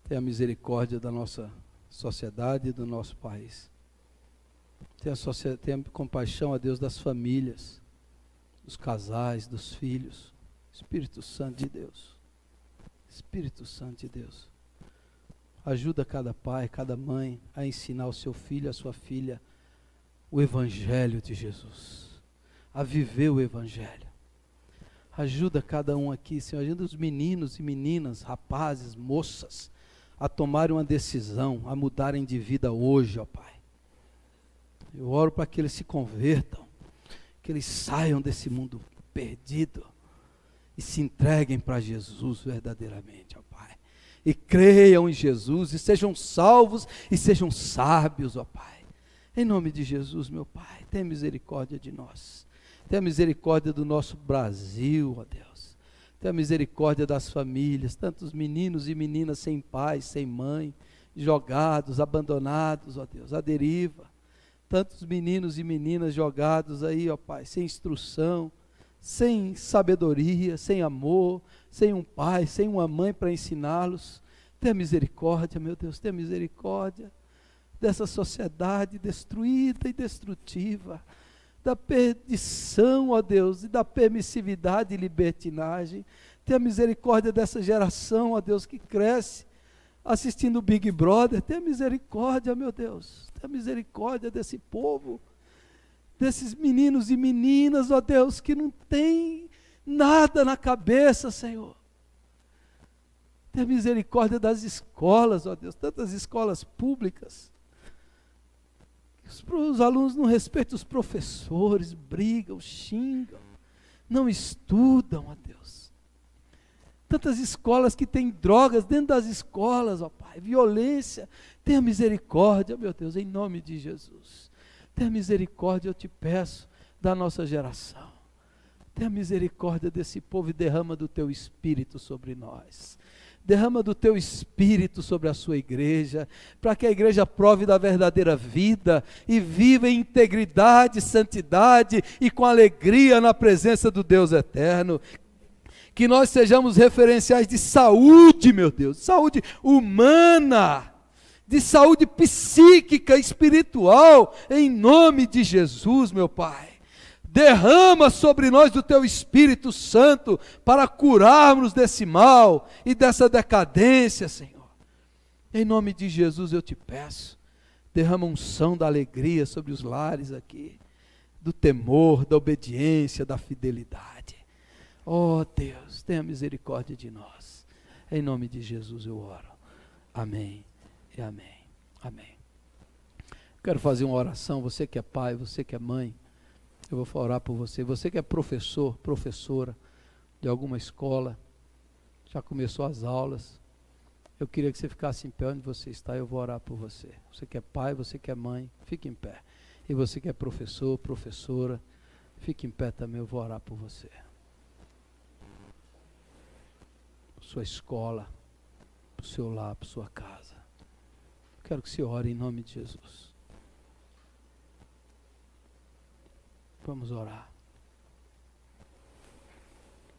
tenha misericórdia da nossa sociedade e do nosso país. Tenha compaixão, a Deus, das famílias, dos casais, dos filhos. Espírito Santo de Deus, Espírito Santo de Deus, ajuda cada pai, cada mãe a ensinar o seu filho, a sua filha, o Evangelho de Jesus, a viver o Evangelho. Ajuda cada um aqui, Senhor, ajuda os meninos e meninas, rapazes, moças, a tomarem uma decisão, a mudarem de vida hoje, ó Pai. Eu oro para que eles se convertam, que eles saiam desse mundo perdido e se entreguem para Jesus verdadeiramente, ó Pai. E creiam em Jesus, e sejam salvos, e sejam sábios, ó Pai. Em nome de Jesus, meu Pai, tenha misericórdia de nós. Tenha misericórdia do nosso Brasil, ó Deus. Tenha misericórdia das famílias, tantos meninos e meninas sem pai, sem mãe, jogados, abandonados, ó Deus, à deriva. Tantos meninos e meninas jogados aí, ó Pai, sem instrução, sem sabedoria, sem amor, sem um pai, sem uma mãe para ensiná-los. Tenha misericórdia, meu Deus, tenha misericórdia dessa sociedade destruída e destrutiva, da perdição, ó Deus, e da permissividade e libertinagem. Tenha misericórdia dessa geração, ó Deus, que cresce assistindo o Big Brother. Tenha misericórdia, meu Deus. Tenha misericórdia desse povo, desses meninos e meninas, ó Deus, que não tem nada na cabeça, Senhor. Tenha misericórdia das escolas, ó Deus, tantas escolas públicas. Os alunos não respeitam os professores, brigam, xingam, não estudam, ó Deus. Tantas escolas que têm drogas dentro das escolas, ó Pai, violência. Tenha misericórdia, meu Deus, em nome de Jesus. Tenha misericórdia, eu te peço, da nossa geração. Tenha misericórdia desse povo e derrama do teu Espírito sobre nós. Derrama do teu Espírito sobre a sua igreja, para que a igreja prove da verdadeira vida e viva em integridade, santidade e com alegria na presença do Deus eterno. Que nós sejamos referenciais de saúde, meu Deus, saúde humana, de saúde psíquica, espiritual, em nome de Jesus, meu Pai. Derrama sobre nós do teu Espírito Santo para curarmos desse mal e dessa decadência, Senhor. Em nome de Jesus eu te peço, derrama unção da alegria sobre os lares aqui, do temor, da obediência, da fidelidade. Oh Deus, tenha misericórdia de nós. Em nome de Jesus eu oro. Amém e amém. Amém. Quero fazer uma oração, você que é pai, você que é mãe, eu vou orar por você. Você que é professor, professora de alguma escola, já começou as aulas, eu queria que você ficasse em pé onde você está, eu vou orar por você. Você que é pai, você que é mãe, fique em pé. E você que é professor, professora, fique em pé também, eu vou orar por você. Sua escola, para o seu lar, para sua casa. Quero que você ore em nome de Jesus. Vamos orar.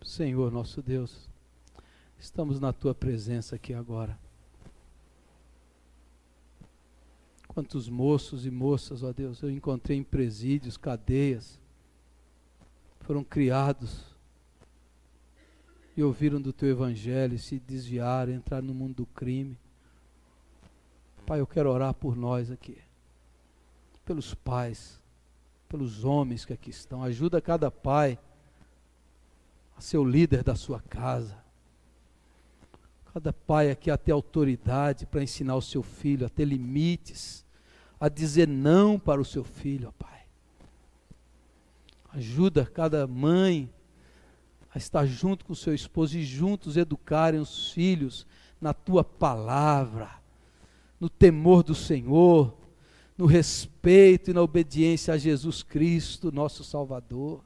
Senhor nosso Deus, estamos na tua presença aqui agora. Quantos moços e moças, ó Deus, eu encontrei em presídios, cadeias, foram criados e ouviram do teu evangelho, e se desviaram, entraram no mundo do crime. Pai, eu quero orar por nós aqui, pelos pais, pelos homens que aqui estão. Ajuda cada pai a ser o líder da sua casa. Cada pai aqui a ter autoridade para ensinar o seu filho, a ter limites, a dizer não para o seu filho, ó Pai. Ajuda cada mãe a estar junto com o seu esposo e juntos educarem os filhos na tua palavra, no temor do Senhor, no respeito e na obediência a Jesus Cristo, nosso Salvador.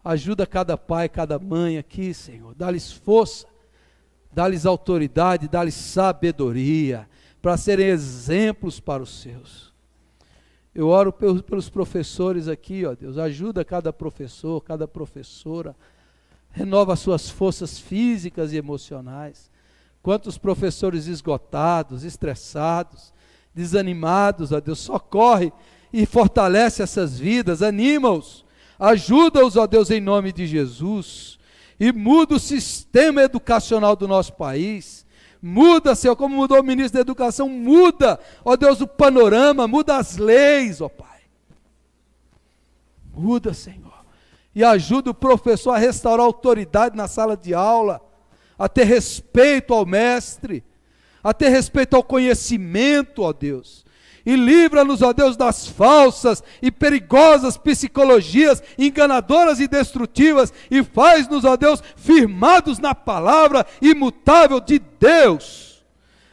Ajuda cada pai, cada mãe aqui, Senhor, dá-lhes força, dá-lhes autoridade, dá-lhes sabedoria, para serem exemplos para os seus. Eu oro pelos professores aqui, ó Deus, ajuda cada professor, cada professora, renova as suas forças físicas e emocionais. Quantos professores esgotados, estressados, desanimados, ó Deus, socorre e fortalece essas vidas, anima-os, ajuda-os, ó Deus, em nome de Jesus, e muda o sistema educacional do nosso país, muda, Senhor, como mudou o ministro da Educação, muda, ó Deus, o panorama, muda as leis, ó Pai, muda, Senhor, e ajuda o professor a restaurar a autoridade na sala de aula, a ter respeito ao mestre, a ter respeito ao conhecimento, ó Deus, e livra-nos, ó Deus, das falsas e perigosas psicologias enganadoras e destrutivas, e faz-nos, ó Deus, firmados na palavra imutável de Deus,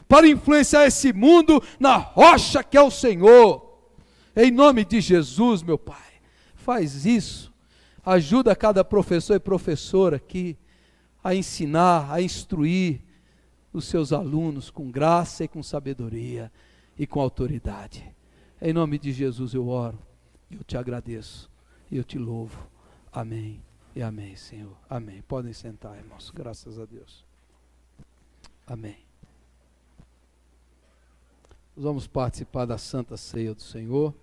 para influenciar esse mundo na rocha que é o Senhor, em nome de Jesus, meu Pai, faz isso, ajuda cada professor e professora aqui, a ensinar, a instruir os seus alunos com graça e com sabedoria e com autoridade. Em nome de Jesus eu oro, eu te agradeço e eu te louvo. Amém e amém, Senhor. Amém. Podem sentar, irmãos. Graças a Deus. Amém. Nós vamos participar da Santa Ceia do Senhor.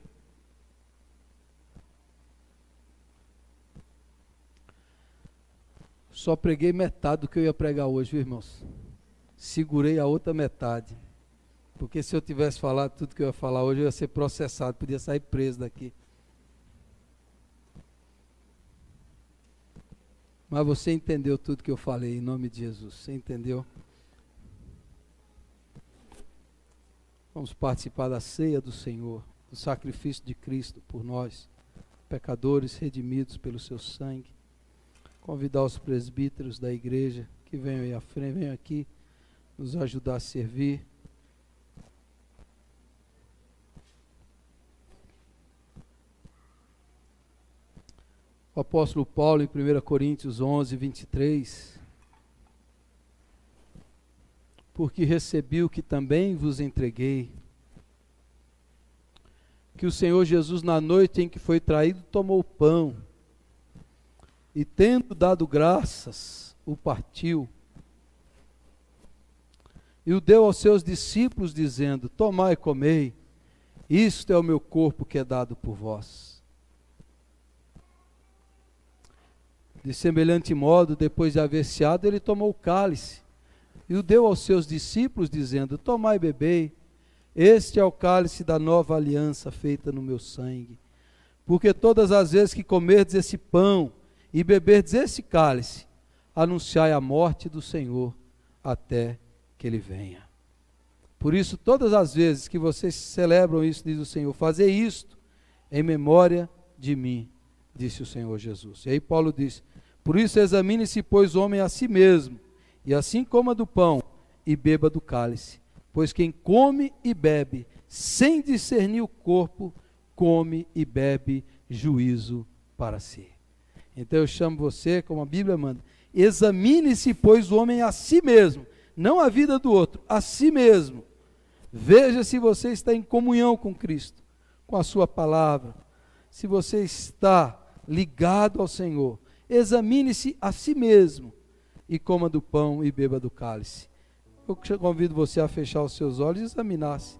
Só preguei metade do que eu ia pregar hoje, viu, irmãos? segurei a outra metade. Porque se eu tivesse falado tudo que eu ia falar hoje, eu ia ser processado, podia sair preso daqui. Mas você entendeu tudo que eu falei, em nome de Jesus. Você entendeu? Vamos participar da ceia do Senhor, do sacrifício de Cristo por nós, pecadores redimidos pelo seu sangue. Convidar os presbíteros da igreja que venham aí à frente, venham aqui nos ajudar a servir. O apóstolo Paulo, em 1 Coríntios 11, 23, porque recebi o que também vos entreguei, que o Senhor Jesus, na noite em que foi traído, tomou o pão, e tendo dado graças, o partiu, e o deu aos seus discípulos, dizendo: tomai e comei, isto é o meu corpo que é dado por vós. De semelhante modo, depois de haver ceado, ele tomou o cálice, e o deu aos seus discípulos, dizendo: tomai e bebei, este é o cálice da nova aliança feita no meu sangue. Porque todas as vezes que comerdes esse pão e beberdes esse cálice, anunciai a morte do Senhor até que ele venha. Por isso, todas as vezes que vocês celebram isso, diz o Senhor, fazei isto em memória de mim, disse o Senhor Jesus. E aí Paulo diz: por isso examine-se, pois, o homem a si mesmo, e assim coma do pão e beba do cálice. Pois quem come e bebe sem discernir o corpo, come e bebe juízo para si. Então eu chamo você, como a Bíblia manda, examine-se, pois, o homem a si mesmo, não a vida do outro, a si mesmo. Veja se você está em comunhão com Cristo, com a sua palavra, se você está ligado ao Senhor. Examine-se a si mesmo e coma do pão e beba do cálice. Eu convido você a fechar os seus olhos e examinar-se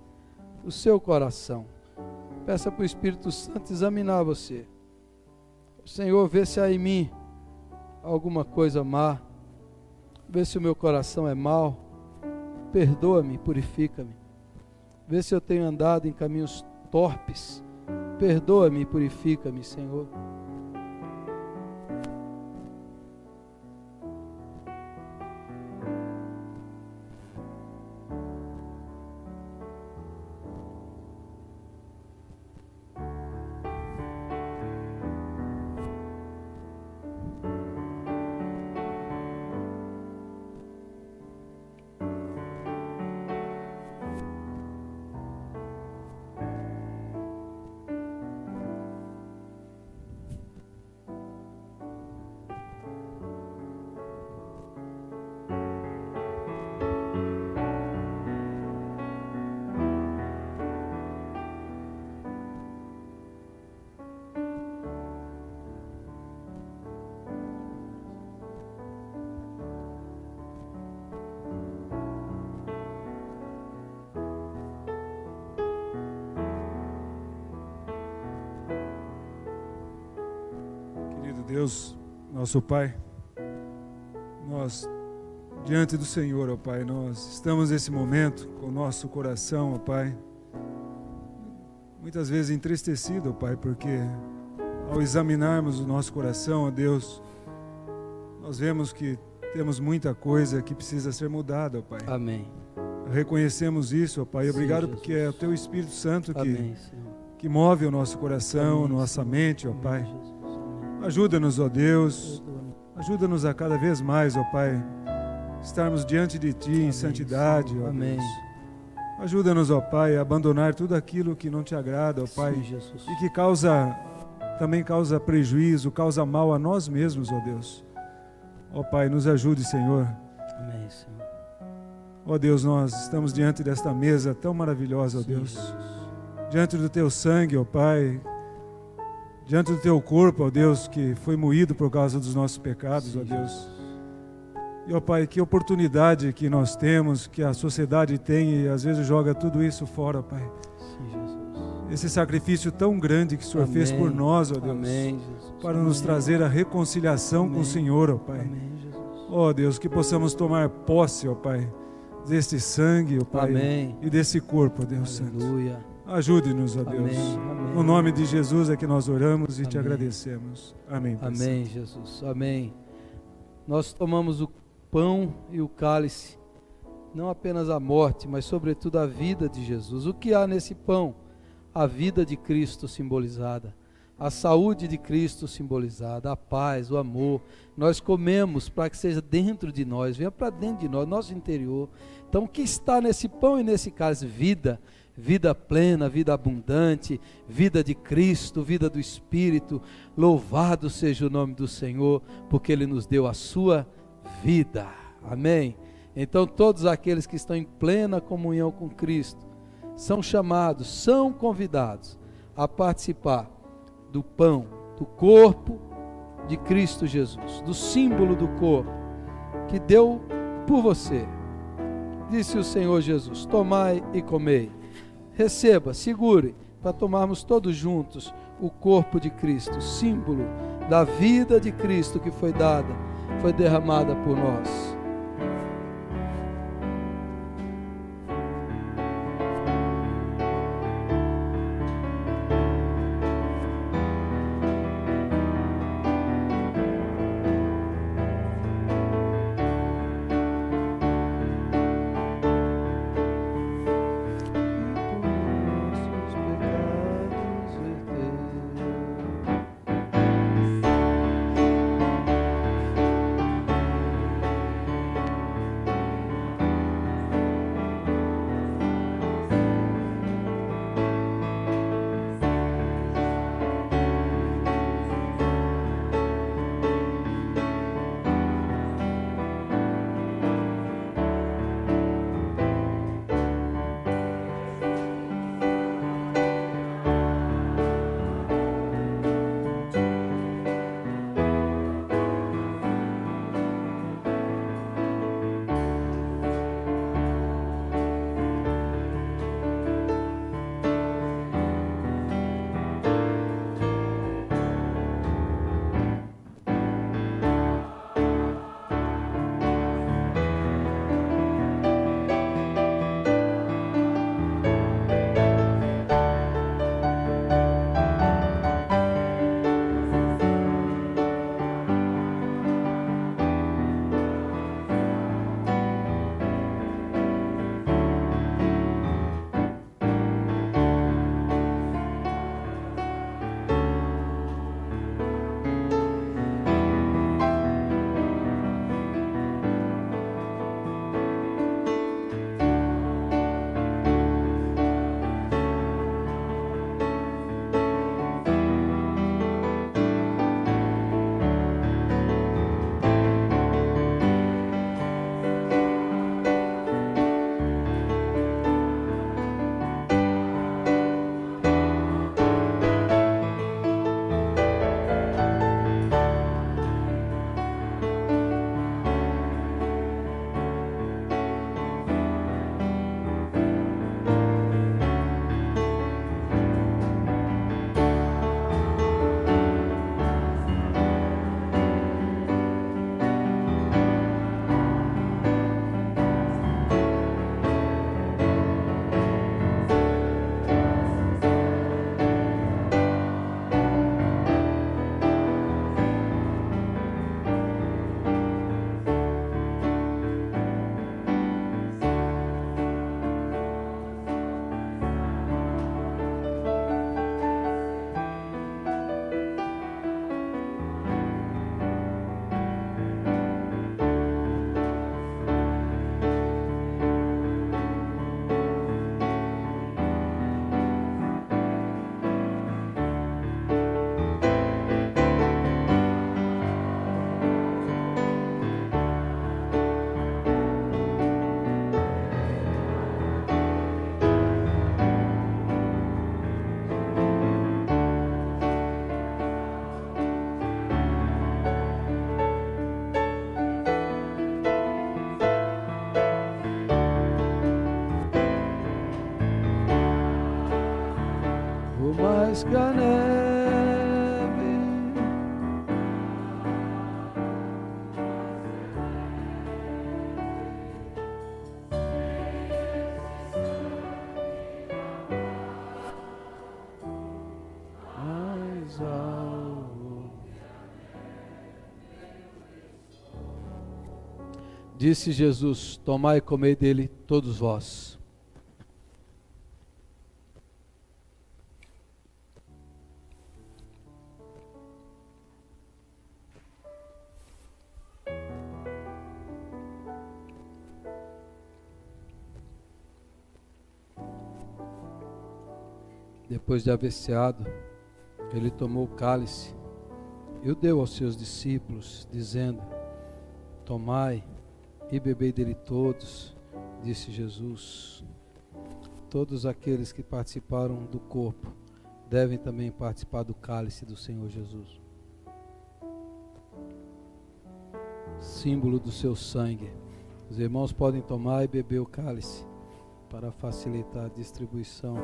o seu coração. Peça para o Espírito Santo examinar você. Senhor, vê se há em mim alguma coisa má, vê se o meu coração é mau, perdoa-me, purifica-me. Vê se eu tenho andado em caminhos torpes, perdoa-me e purifica-me, Senhor. Deus, nosso Pai, nós, diante do Senhor, ó Pai, nós estamos nesse momento com o nosso coração, ó Pai, muitas vezes entristecido, ó Pai, porque ao examinarmos o nosso coração, ó Deus, nós vemos que temos muita coisa que precisa ser mudada, ó Pai. Amém. Reconhecemos isso, ó Pai, obrigado. Sim, porque é o Teu Espírito Santo que move o nosso coração, amém, nossa mente, ó Pai. Ajuda-nos, ó Deus, ajuda-nos a cada vez mais, ó Pai, estarmos diante de Ti em santidade, ó Deus. Ajuda-nos, ó Pai, a abandonar tudo aquilo que não Te agrada, ó Pai, e que também causa prejuízo, causa mal a nós mesmos, ó Deus. Ó Pai, nos ajude, Senhor. Amém, Senhor. Ó Deus, nós estamos diante desta mesa tão maravilhosa, ó Deus, diante do Teu sangue, ó Pai, diante do Teu corpo, ó Deus, que foi moído por causa dos nossos pecados, ó Deus. E, ó Pai, que oportunidade que nós temos, que a sociedade tem e às vezes joga tudo isso fora, Pai. Sim, Jesus. Esse sacrifício tão grande que o Senhor fez por nós, ó Deus, amém, Jesus, para nos trazer a reconciliação com o Senhor, ó Pai. Amém, Jesus. Ó Deus, que possamos tomar posse, ó Pai, deste sangue, ó Pai, Amém. e desse corpo, ó Deus Aleluia. Santo. Ajude-nos, ó Deus. Amém. Amém. No nome de Jesus é que nós oramos e Amém. te agradecemos. Amém. Pai Amém, Santo. Jesus. Amém. Nós tomamos o pão e o cálice, não apenas a morte, mas sobretudo a vida de Jesus. O que há nesse pão? A vida de Cristo simbolizada, a saúde de Cristo simbolizada, a paz, o amor. Nós comemos para que seja dentro de nós, venha para dentro de nós, nosso interior. Então o que está nesse pão e nesse cálice? Vida. Vida plena, vida abundante, vida de Cristo, vida do Espírito. Louvado seja o nome do Senhor, porque Ele nos deu a sua vida. Amém? Então todos aqueles que estão em plena comunhão com Cristo são chamados, são convidados a participar do pão, do corpo de Cristo Jesus, do símbolo do corpo que deu por você. Disse o Senhor Jesus: tomai e comei. Receba, segure, para tomarmos todos juntos o corpo de Cristo, símbolo da vida de Cristo que foi dada, foi derramada por nós. mais que a neve. Disse Jesus: tomai e comei dele todos vós. Depois de haver ceado, ele tomou o cálice e o deu aos seus discípulos, dizendo: tomai e bebei dele todos, disse Jesus. Todos aqueles que participaram do corpo devem também participar do cálice do Senhor Jesus, símbolo do seu sangue. Os irmãos podem tomar e beber o cálice para facilitar a distribuição.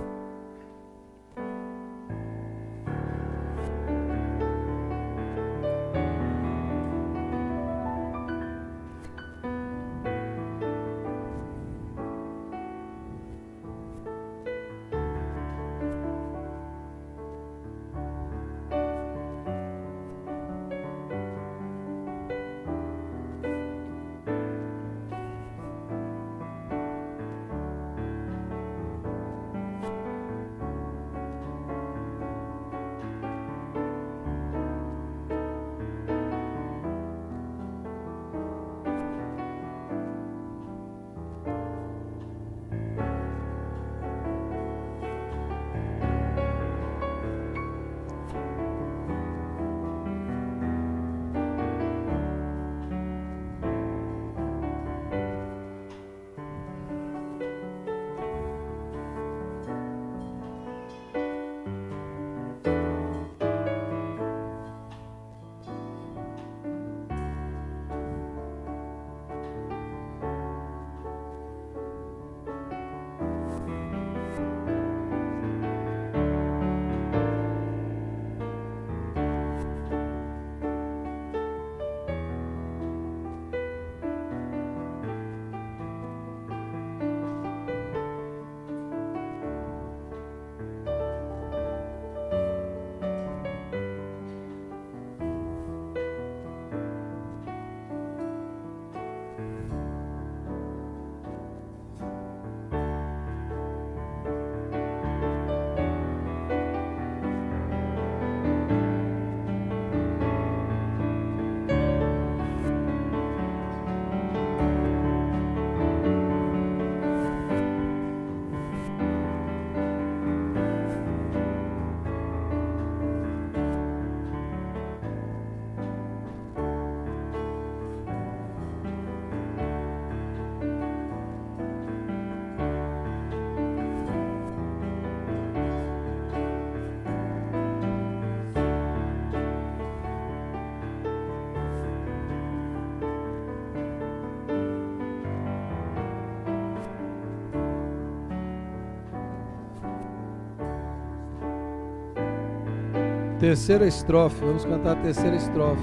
Terceira estrofe, vamos cantar a terceira estrofe.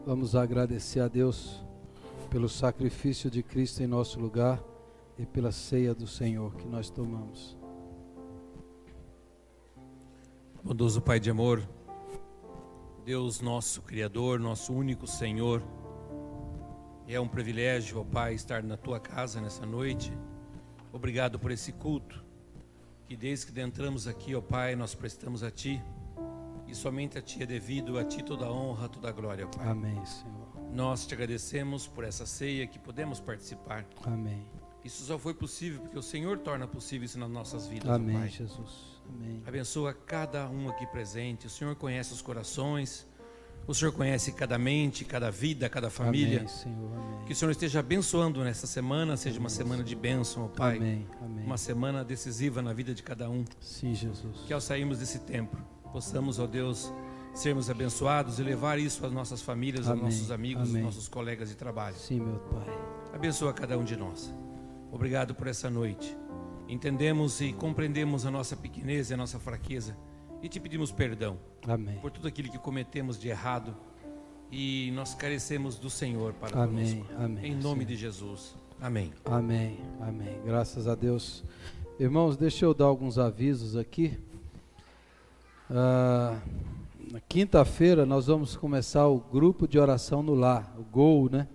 Vamos agradecer a Deus pelo sacrifício de Cristo em nosso lugar e pela ceia do Senhor que nós tomamos. Bondoso Pai de amor, Deus nosso Criador, nosso único Senhor, é um privilégio, ó Pai, estar na Tua casa nessa noite. Obrigado por esse culto, que desde que entramos aqui, ó Pai, nós prestamos a Ti, e somente a Ti é devido, a Ti toda a honra, toda a glória, ó Pai. Amém, Senhor. Nós Te agradecemos por essa ceia que podemos participar. Amém. Isso só foi possível porque o Senhor torna possível isso nas nossas vidas, Amém, ó Pai. Jesus. Amém. Abençoa cada um aqui presente. O Senhor conhece os corações, o Senhor conhece cada mente, cada vida, cada família. Amém, Senhor. Amém. Que o Senhor esteja abençoando nessa semana, seja uma semana de bênção, ó Pai. Amém. Amém. Uma semana decisiva na vida de cada um. Sim, Jesus. Que ao sairmos desse tempo, possamos, ó Deus, sermos abençoados e levar isso às nossas famílias, aos Amém. nossos amigos, Amém. aos nossos colegas de trabalho. Sim, meu Pai. Abençoa cada um de nós. Obrigado por essa noite. Entendemos e compreendemos a nossa pequenez e a nossa fraqueza e te pedimos perdão Amém. por tudo aquilo que cometemos de errado e nós carecemos do Senhor para Amém. conosco. Amém. Em nome Sim. de Jesus. Amém. Amém. Amém. Graças a Deus. Irmãos, deixa eu dar alguns avisos aqui. Na quinta-feira nós vamos começar o grupo de oração no lar, o GOL, né?